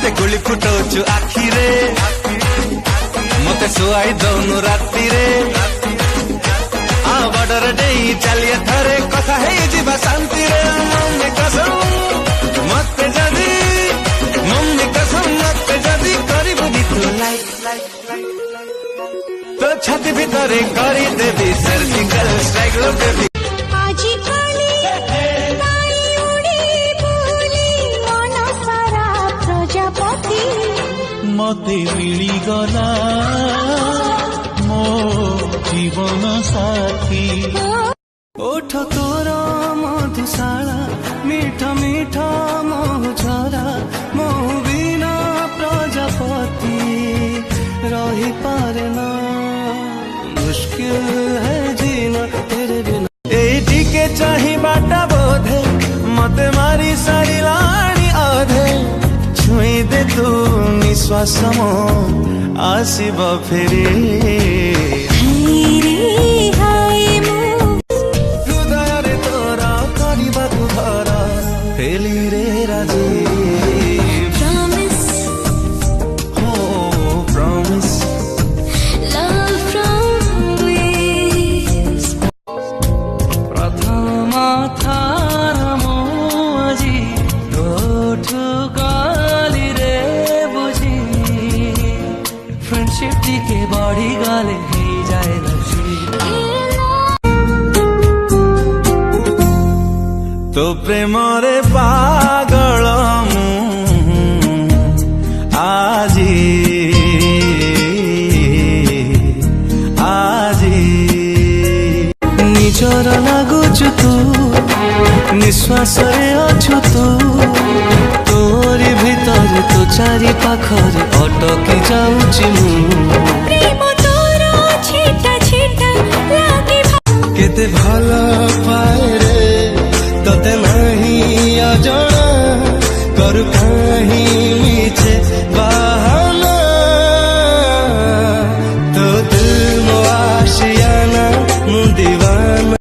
मते गुली फुटाउछु आखिरे मते सुआई दौनु राति रे आ बॉर्डर डेई चलिए थरे कथा है जीवा शांति रे मम्मी कसम मते जदी करिबु नी तू लाइक तो छाती भितरे करी देबी सर्जिकल स्ट्राइक लो बेबी आजी खाली नाई उड़ी बोली मन सारा प्रजापति मते मिली गला मो जीवन साथी ओठ तोर मधुशाला मीठा मीठा मोह झरा मोह बिना प्रजापति रही पारे ना मुश्किल है जीना तेरे बिना एटी के चाही बाटा बोधे मते मारी सारी लाणी आधे छुई दे तू निश्वास मो आसीब फेरी हृदय रे तोरा करबा तू धरा फेली रे राजी के बड़ी गाले ही जाए तो प्रेम रे पागल आजी निजर लागुचु तू निश्वास रे अछु तू तोरी भीतर तो चारि पाखरे अटकी जाउछि मु प्रेम तोरा छीटा छीटा लागे केते भला पाए रे तते नहीं अजଣା करू कहीं मीछे बहाना तो दिल मो आशियाना मु दीवाना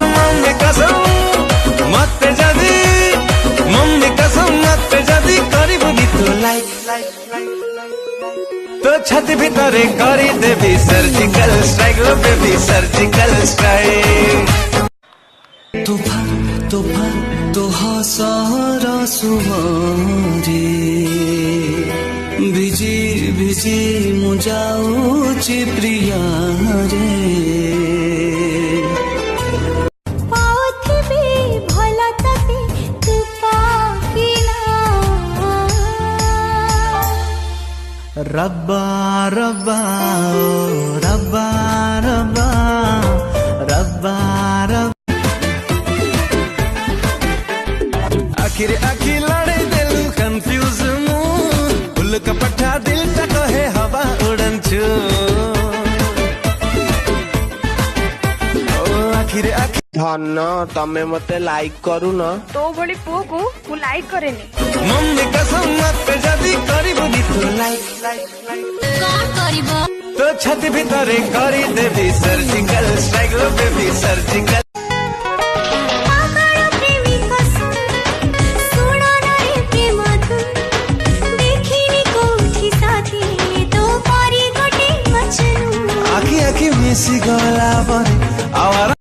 मम्मी कसम मते जदी करिबु नी तू लाइक तो छाती भितरे करी देबी सर्जिकल स्ट्राइक लो बेबी सर्जिकल स्ट्राइक तूफान तूफान तो हसर सुमरी भिजी भिजी मु जाउछि प्रिया रे रब्बा रब्बा ओ रब्बा रब्बा रब्बा रब्बा आखिर आखिर लड़े दिल कंफ्यूज मु फुल का पट्टा दिल तक है हवा उड़न छू आखिर आखिर धन तमे मते लाइक करू न तो बड़ी पुओ को मु लाइक करेनी मम्मी कसम मते जदी करिबु नी तू लाइक कौन करिबो तो छाती भितरे करी देबी सर्जिकल स्ट्राइक लो बेबी सर्जिकल आखी आखी मिसी गला बरे आवारा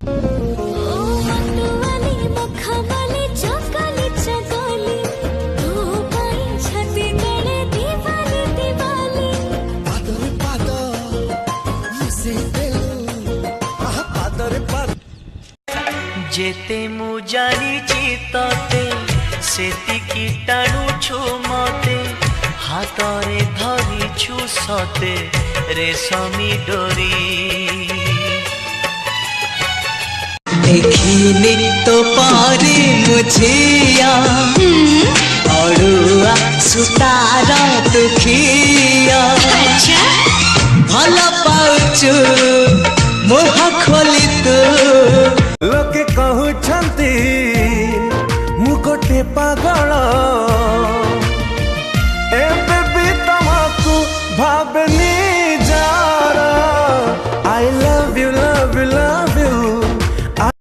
जेते मु जानी चितते सेति कीटाणु छु मते हातरे धरी छु सते रेशमी डोरी देखिनी तो पारी मुझिया अड़ुआ सुतार दुखिया भल पाउछु मुह खोली तू लोके कहु छंती मु गोटे पागल